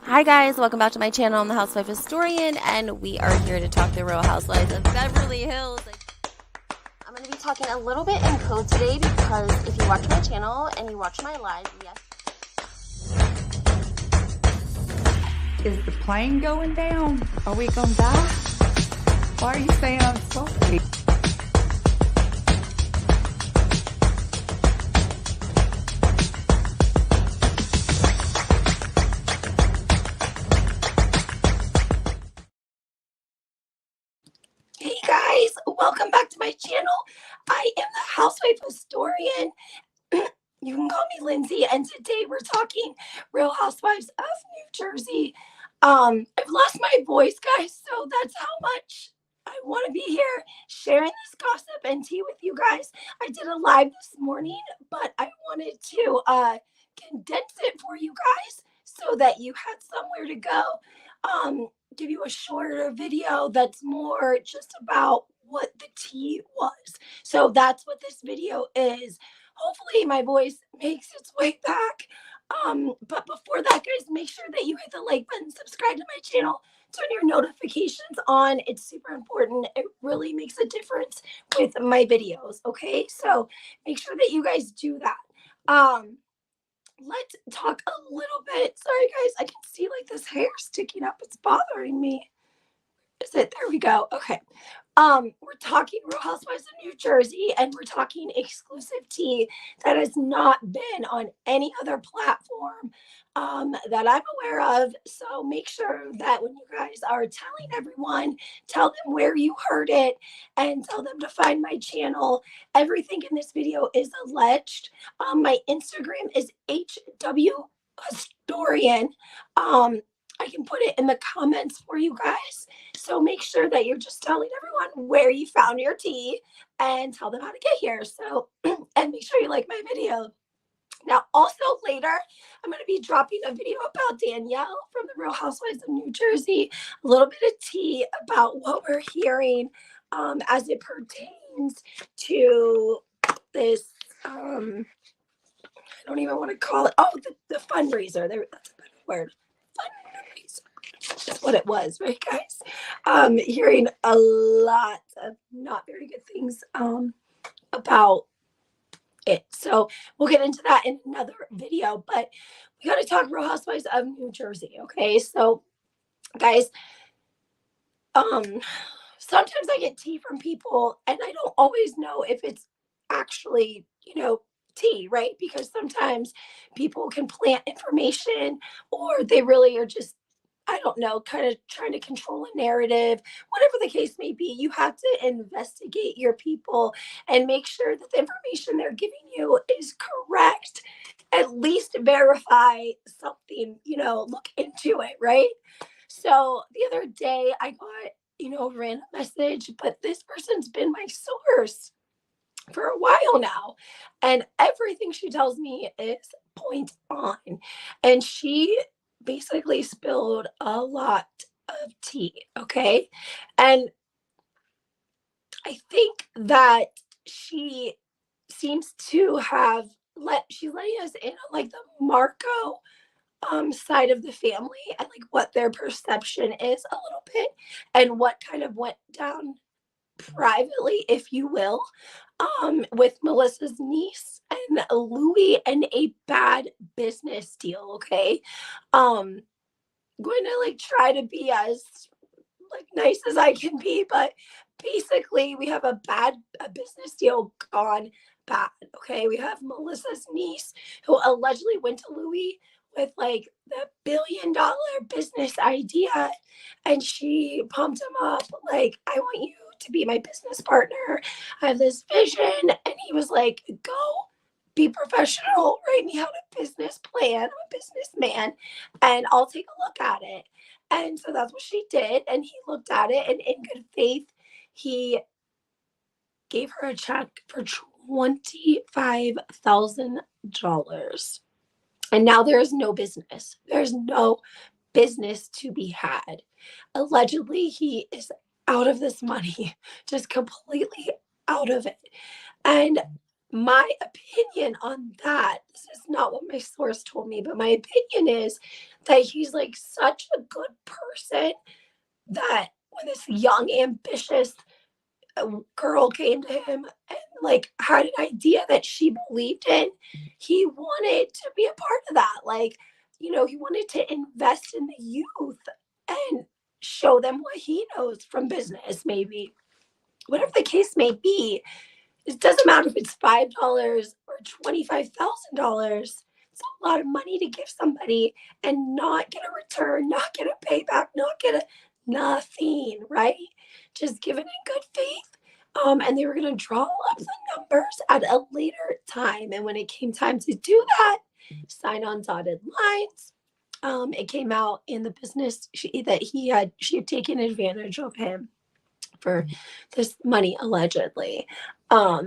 Hi guys, welcome back to my channel. I'm the Housewife Historian, and we are here to talk the Real Housewives of Beverly Hills. I'm going to be talking a little bit in code today because if you watch my channel and you watch my live, yes. Is the plane going down? Are we gonna die? Why are you saying I'm sorry? Hey guys, welcome back to my channel. I am the Housewife Historian. You can call me Lindsay, and today we're talking Real Housewives of New Jersey. I've lost my voice, guys, so that's how much I want to be here sharing this gossip and tea with you guys. I did a live this morning, but I wanted to condense it for you guys so that you had somewhere to go. Give you a shorter video that's more just about what the tea was. So that's what this video is. Hopefully my voice makes its way back. But before that, guys, make sure that you hit the like button, subscribe to my channel, turn your notifications on. It's super important. It really makes a difference with my videos. Okay, so make sure that you guys do that. Let's talk a little bit. Sorry guys, I can see like this hair sticking up. It's bothering me. Is it? There we go. Okay. We're talking Real Housewives of New Jersey, and we're talking exclusive tea that has not been on any other platform that I'm aware of. So make sure that when you guys are telling everyone, tell them where you heard it and tell them to find my channel. Everything in this video is alleged. My Instagram is HW Historian. I can put it in the comments for you guys. So make sure that you're just telling everyone where you found your tea and tell them how to get here. So, and make sure you like my video. Now, also later, I'm going to be dropping a video about Danielle from the Real Housewives of New Jersey, a little bit of tea about what we're hearing as it pertains to this, I don't even want to call it, the fundraiser. That's a better word. Fundraiser. That's what it was, right, guys? Hearing a lot of not very good things about it. So we'll get into that in another video, but we got to talk Real Housewives of New Jersey. Okay. So guys, sometimes I get tea from people and I don't always know if it's actually, tea, right? Because sometimes people can plant information or they really are just, I don't know, kind of trying to control a narrative. Whatever the case may be, you have to investigate your people and make sure that the information they're giving you is correct. At least verify something, look into it, right? So the other day I got, a random message, but this person's been my source for a while now. And everything she tells me is point on. And she basically spilled a lot of tea. Okay. And I think that she seems to have she's letting us in on like the Marco side of the family and like what their perception is a little bit and what kind of went down privately, if you will, with Melissa's niece and Louis and a bad business deal. Okay. Going to like try to be as like nice as I can be, but basically we have a business deal gone bad. Okay. We have Melissa's niece who allegedly went to Louis with like the $1 billion business idea and she pumped him up like, I want you to be my business partner. I have this vision. And he was like, go be professional, write me out a business plan. I'm a businessman and I'll take a look at it. And so that's what she did. And he looked at it and in good faith, he gave her a check for $25,000. And now there is no business. There's no business to be had. Allegedly, he is out of this money, just completely out of it. And my opinion on that, this is not what my source told me, but my opinion is that he's like such a good person that when this young, ambitious girl came to him and like had an idea that she believed in, he wanted to be a part of that. Like, you know, he wanted to invest in the youth and show them what he knows from business, maybe. Whatever the case may be, it doesn't matter if it's $5 or $25,000. It's a lot of money to give somebody and not get a return, not get a payback, not get a nothing, right? Just given in good faith. And they were going to draw up the numbers at a later time. And when it came time to do that, sign on dotted lines. It came out in the business that she had taken advantage of him for this money allegedly. I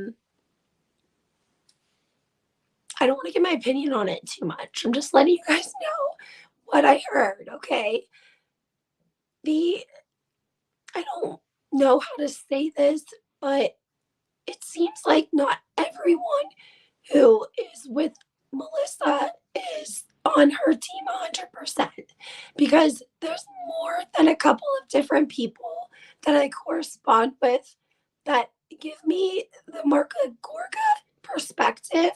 don't want to give my opinion on it too much. I'm just letting you guys know what I heard, okay? I don't know how to say this, but it seems like not everyone who is with Melissa is on her team 100%, because there's more than a couple of different people that I correspond with that give me the Marca Gorga perspective,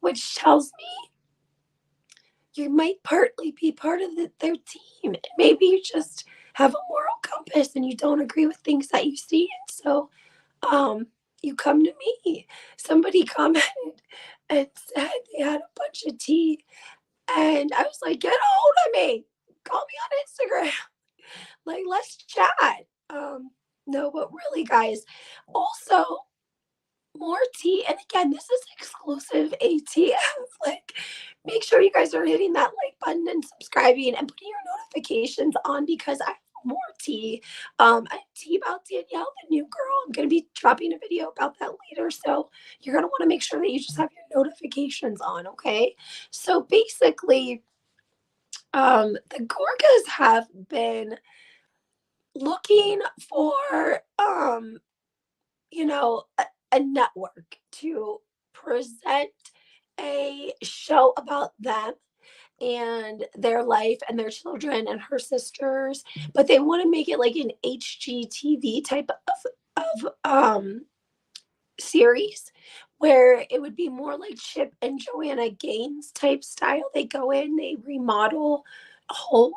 which tells me you might partly be part of their team. Maybe you just have a moral compass and you don't agree with things that you see. And so you come to me. Somebody commented and said they had a bunch of tea. And I was like, get a hold of me. Call me on Instagram. Like, let's chat. No, but really, guys, also more tea. And again, this is exclusive ATF. Like, make sure you guys are hitting that like button and subscribing and putting your notifications on, because I have more tea. I have tea about Danielle, the new girl. I'm going to be dropping a video about that later. So you're going to want to make sure that you just have your notifications on. Okay. So basically, the Gorgas have been looking for, you know, a network to present a show about them and their life and their children and her sisters, but they want to make it like an HGTV type of series where it would be more like Chip and Joanna Gaines type style. They go in, they remodel homes.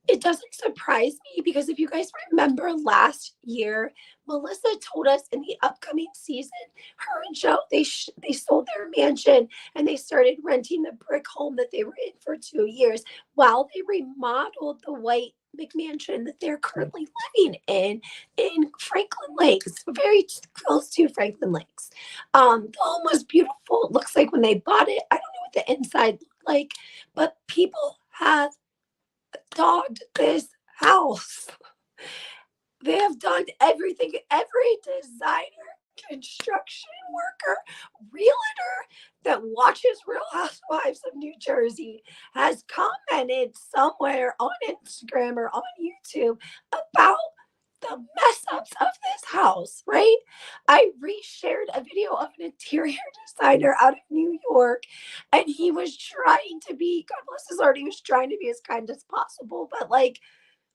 It doesn't surprise me, because if you guys remember last year, Melissa told us in the upcoming season, her and Joe, they sold their mansion and they started renting the brick home that they were in for 2 years while they remodeled the white McMansion that they're currently living in Franklin Lakes, very close to Franklin Lakes. The home was beautiful. It looks like when they bought it, I don't know what the inside looked like, but people have dogged this house. They have dogged everything. Every designer, construction worker, realtor that watches Real Housewives of New Jersey has commented somewhere on Instagram or on YouTube about the mess ups of this house, right? I reshared a video of an interior designer out of New York, and he was trying to be, God bless his heart, he was trying to be as kind as possible, but like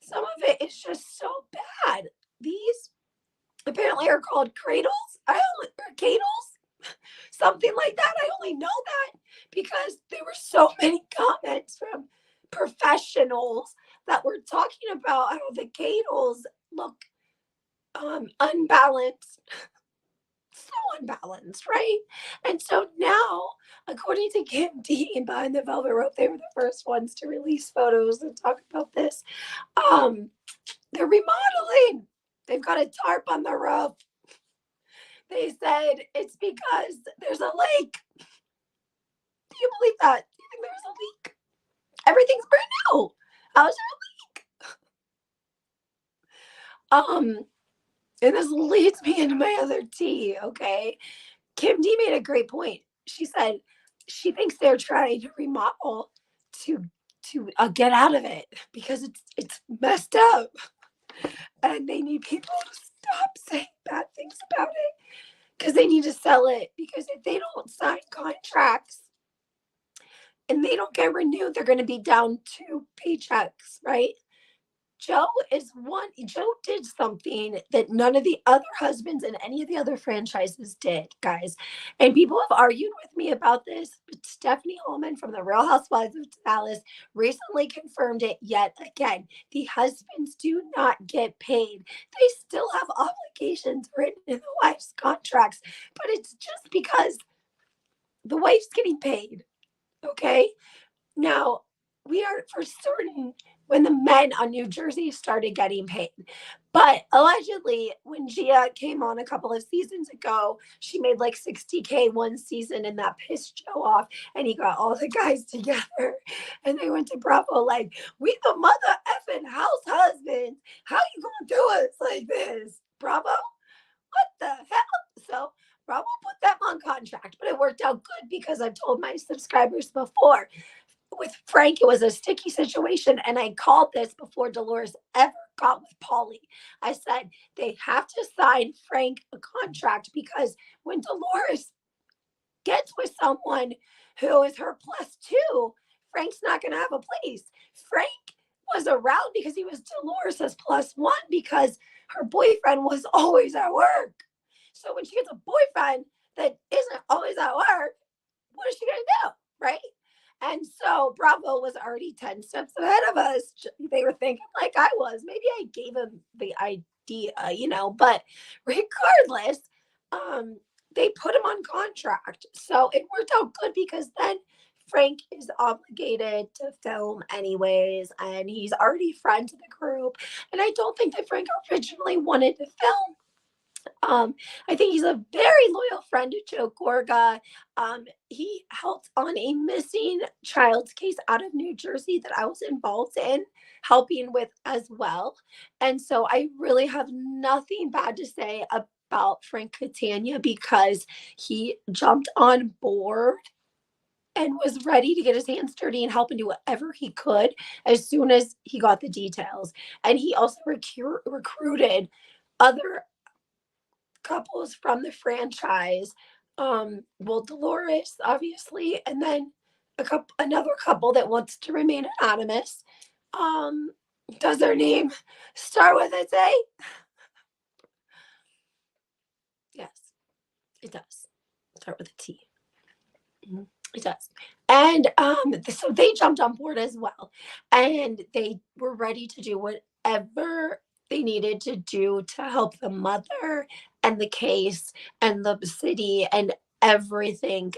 some of it is just so bad. These apparently are called cradles. Or cadles, something like that. I only know that because there were so many comments from professionals that were talking about how the cadles look unbalanced, so unbalanced, right? And so now, according to Kim D and Behind the Velvet Rope, they were the first ones to release photos and talk about this. They're remodeling. They've got a tarp on the roof. They said it's because there's a leak. Do you believe that? Do you think there's a leak? Everything's brand new. How's there a leak? And this leads me into my other tea, okay? Kim D made a great point. She said she thinks they're trying to remodel to get out of it because it's messed up, and they need people to stop saying bad things about it. because they need to sell it, because if they don't sign contracts and they don't get renewed, they're going to be down 2 paychecks, right? Joe did something that none of the other husbands in any of the other franchises did, guys. And people have argued with me about this, but Stephanie Holman from the Real Housewives of Dallas recently confirmed it yet again. The husbands do not get paid. They still have obligations written in the wife's contracts, but it's just because the wife's getting paid. Okay. Now, we aren't for certain when the men on New Jersey started getting paid. But allegedly, when Gia came on a couple of seasons ago, she made like 60K one season, and that pissed Joe off. And he got all the guys together and they went to Bravo like, we the mother effing house husbands. How you gonna do us like this? Bravo? What the hell? So Bravo put them on contract, but it worked out good because I've told my subscribers before, with Frank, it was a sticky situation. And I called this before Dolores ever got with Paulie. I said, they have to sign Frank a contract, because when Dolores gets with someone who is her +2, Frank's not going to have a place. Frank was around because he was Dolores's +1, because her boyfriend was always at work. So when she gets a boyfriend that isn't always at work, what is she going to do? Right? And so Bravo was already 10 steps ahead of us. They were thinking like I was. Maybe I gave him the idea, but regardless, they put him on contract. So it worked out good, because then Frank is obligated to film anyways, and he's already friends with the group. And I don't think that Frank originally wanted to film. I think he's a very loyal friend to Joe Gorga. He helped on a missing child's case out of New Jersey that I was involved in helping with as well. And so I really have nothing bad to say about Frank Catania, because he jumped on board and was ready to get his hands dirty and help and do whatever he could as soon as he got the details. And he also recruited other couples from the franchise. Dolores, obviously, and then another couple that wants to remain anonymous. Does their name start with a T? Yes, it does. Start with a T. It does. And so they jumped on board as well, and they were ready to do whatever they needed to do to help the mother and the case and the city and everything.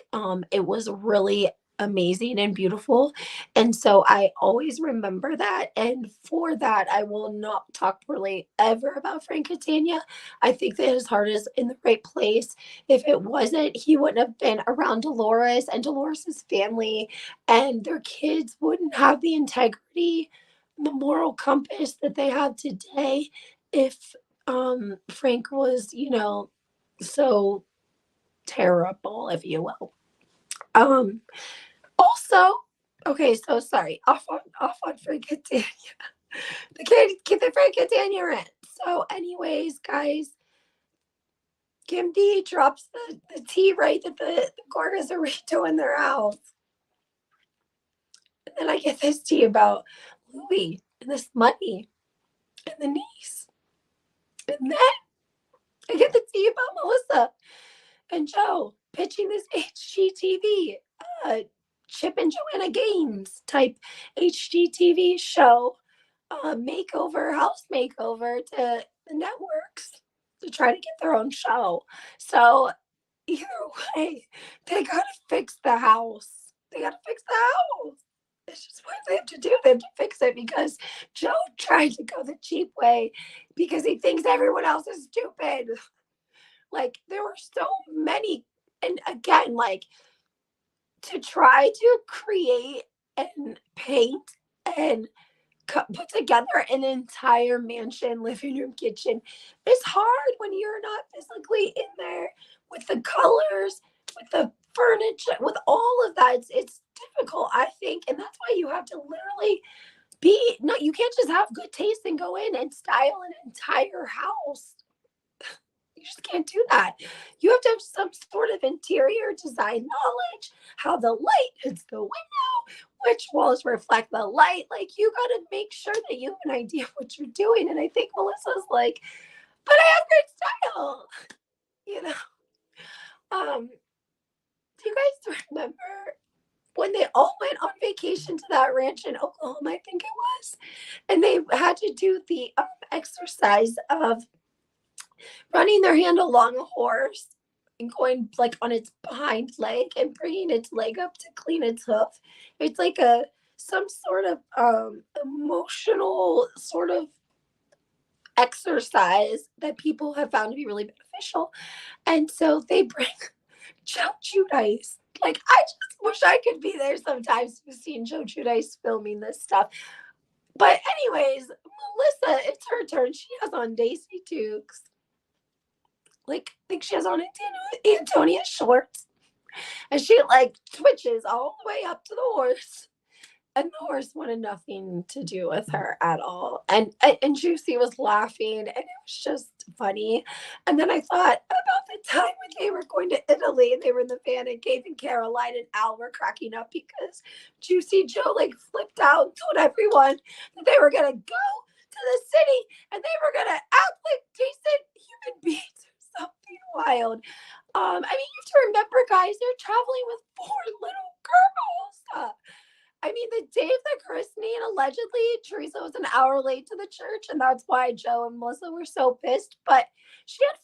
It was really amazing and beautiful. And so I always remember that. And for that, I will not talk poorly ever about Frank Catania. I think that his heart is in the right place. If it wasn't, he wouldn't have been around Dolores and Dolores's family, and their kids wouldn't have the integrity, the moral compass that they have today, if Frank was, so terrible, if you will. Also, okay, so sorry, off on Frank Catania. The Frank Catania rant. So, anyways, guys, Kim D drops the tea right that the Gorgas are redoing their house. And then I get this tea about Louis and this money and the niece. And then I get the tea about Melissa and Joe pitching this HGTV, Chip and Joanna Gaines type HGTV show, house makeover to the networks to try to get their own show. So either way, they gotta fix the house. They gotta fix the house. It's just what they have to do. They have to fix it, because Joe tried to go the cheap way because he thinks everyone else is stupid. Like, there were so many, and again, like, to try to create and paint and put together an entire mansion, living room, kitchen is hard when you're not physically in there with the colors, with the furniture, with all of that. It's difficult, I think, and that's why you have to literally you can't just have good taste and go in and style an entire house. You just can't do that. You have to have some sort of interior design knowledge, how the light hits the window, which walls reflect the light. Like, you got to make sure that you have an idea of what you're doing. And I think Melissa's like, but I have great style, you know. Do you guys remember when they all went on vacation to that ranch in Oklahoma, I think it was, and they had to do the exercise of running their hand along a horse and going like on its behind leg and bringing its leg up to clean its hoof. It's like some sort of emotional sort of exercise that people have found to be really beneficial. And so they bring Joe Giudice. Like, I just wish I could be there sometimes to see Joe Giudice filming this stuff. But anyways, Melissa, it's her turn. She has on Daisy Dukes. Like, I think she has on Antonia shorts. And she like twitches all the way up to the horse. And the horse wanted nothing to do with her at all. And Juicy was laughing, and it was just funny. And then I thought about the time when they were going to Italy and they were in the van, and Gabe and Caroline and Al were cracking up because Juicy Joe like flipped out and told everyone that they were gonna go to the city and they were gonna act like decent human beings or something wild. I mean, you have to remember, guys, they're traveling with 4 little girls. I mean, the day of the christening, allegedly, Teresa was an hour late to the church, and that's why Joe and Melissa were so pissed. But she had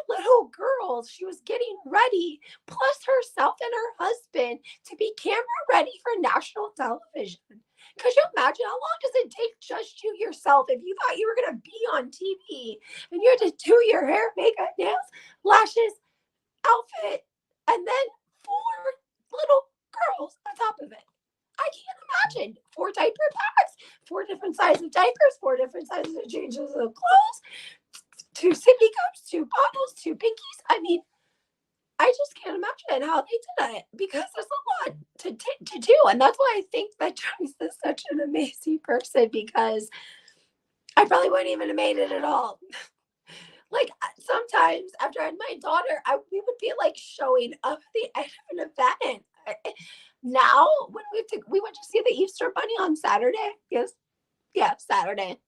4 little girls. She was getting ready, plus herself and her husband, to be camera ready for national television. Could you imagine how long does it take just you yourself if you thought you were going to be on TV and you had to do your hair, makeup, nails, lashes, outfit, and then 4 little girls on top of it? I can't imagine 4 diaper packs, 4 different sizes of diapers, 4 different sizes of changes of clothes, 2 sippy cups, 2 bottles, 2 pinkies. I mean, I just can't imagine how they did it because there's a lot to do. And that's why I think that Trace is such an amazing person, because I probably wouldn't even have made it at all. Like, sometimes after I had my daughter, we would be like showing up at the end of an event. Now, when we went to see the Easter Bunny on Saturday. Yes, yeah, Saturday.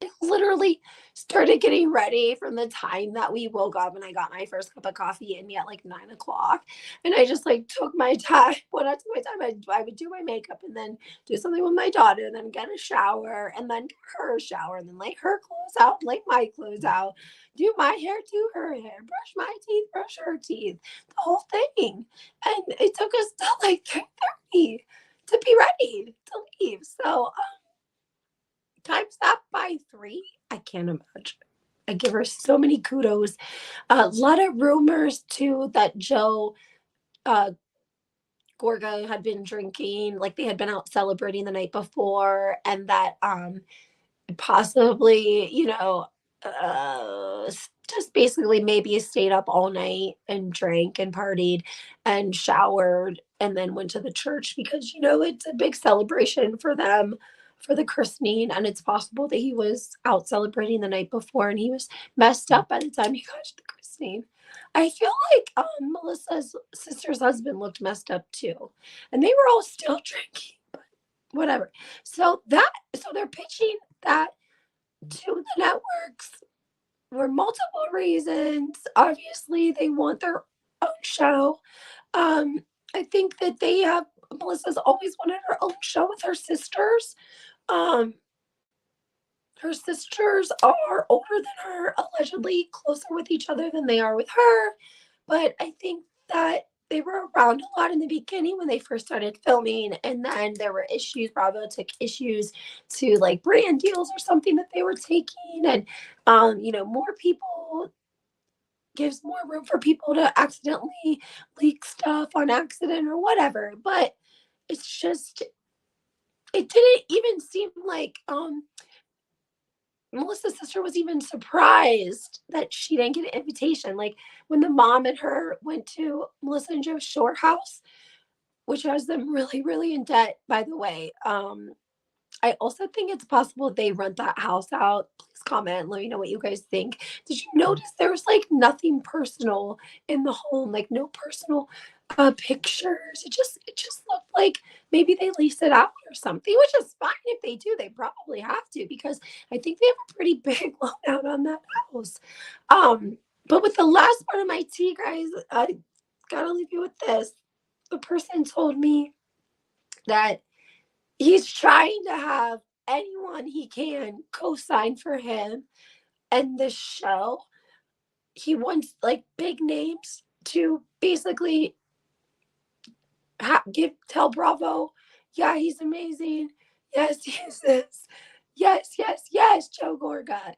I literally started getting ready from the time that we woke up, and I got my first cup of coffee in me at like 9 o'clock. And I just like took my time. When I took my time, I would do my makeup and then do something with my daughter, and then get a shower, and then get her a shower, and then lay her clothes out, like my clothes out, do my hair, do her hair, brush my teeth, brush her teeth, the whole thing. And it took us till like 3:30 to be ready to leave. So times that by 3, I can't imagine. I give her so many kudos. A lot of rumors too that Joe Gorga had been drinking, like they had been out celebrating the night before, and that possibly, just basically maybe stayed up all night and drank and partied and showered and then went to the church because, it's a big celebration for them for the christening. And it's possible that he was out celebrating the night before and he was messed up by the time he got to the christening. I feel like Melissa's sister's husband looked messed up too. And they were all still drinking, but whatever. So they're pitching that to the networks for multiple reasons. Obviously, they want their own show. I think that Melissa's always wanted her own show with her sisters. Her sisters are older than her, allegedly closer with each other than they are with her. But I think that they were around a lot in the beginning when they first started filming, and then there were issues. Bravo took issues to like brand deals or something that they were taking, and more people gives more room for people to accidentally leak stuff on accident or whatever. But it's just, it didn't even seem like Melissa's sister was even surprised that she didn't get an invitation. Like when the mom and her went to Melissa and Joe's shore house, which has them really, really in debt, by the way. I also think it's possible they rent that house out. Please comment. Let me know what you guys think. Did you notice there was like nothing personal in the home? Like no personal pictures. It just looked like maybe they lease it out or something, which is fine if they do. They probably have to because I think they have a pretty big loan out on that house. But with the last part of my tea, guys, I gotta leave you with this. The person told me that he's trying to have anyone he can co-sign for him and this show. He wants like big names to basically tell Bravo, yeah, he's amazing. Yes, he's this. Yes, yes, yes, Joe Gorga.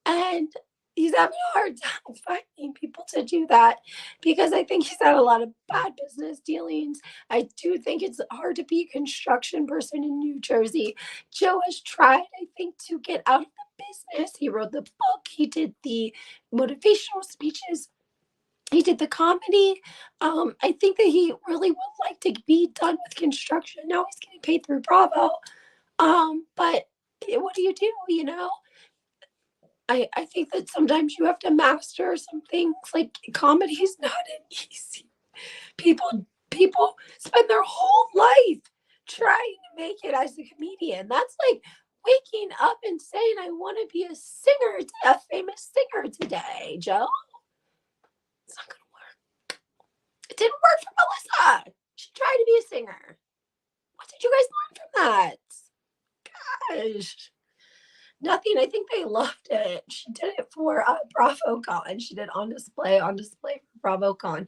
And he's having a hard time finding people to do that because I think he's had a lot of bad business dealings. I do think it's hard to be a construction person in New Jersey. Joe has tried, I think, to get out of the business. He wrote the book, he did the motivational speeches, he did the comedy. I think that he really would like to be done with construction. Now he's getting paid through Bravo. But what do? You know, I think that sometimes you have to master some things. Like comedy is not an easy. People spend their whole life trying to make it as a comedian. That's like waking up and saying, "I want to be a singer, a famous singer today, Joe." It's not gonna work. It didn't work for Melissa. She tried to be a singer. What did you guys learn from that? Gosh. Nothing. I think they loved it. She did it for BravoCon. She did on display for BravoCon.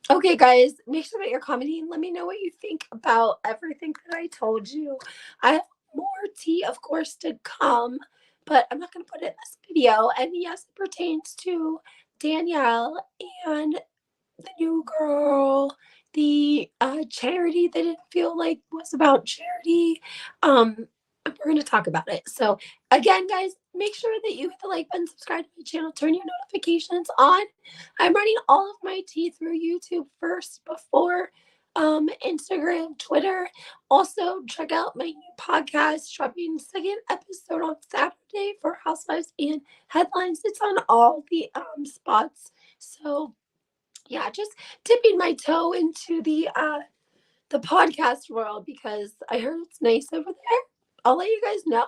Okay, guys, make sure that you're commenting. Let me know what you think about everything that I told you. I have more tea, of course, to come, but I'm not going to put it in this video. And yes, it pertains to Danielle and the new girl, the charity that didn't feel like was about charity. We're going to talk about it. So again, guys, make sure that you hit the like button, subscribe to my channel, turn your notifications on. I'm running all of my tea through YouTube first before Instagram, Twitter. Also, check out my new podcast, dropping second episode on Saturday for Housewives and Headlines. It's on all the spots. So yeah, just dipping my toe into the podcast world because I heard it's nice over there. I'll let you guys know.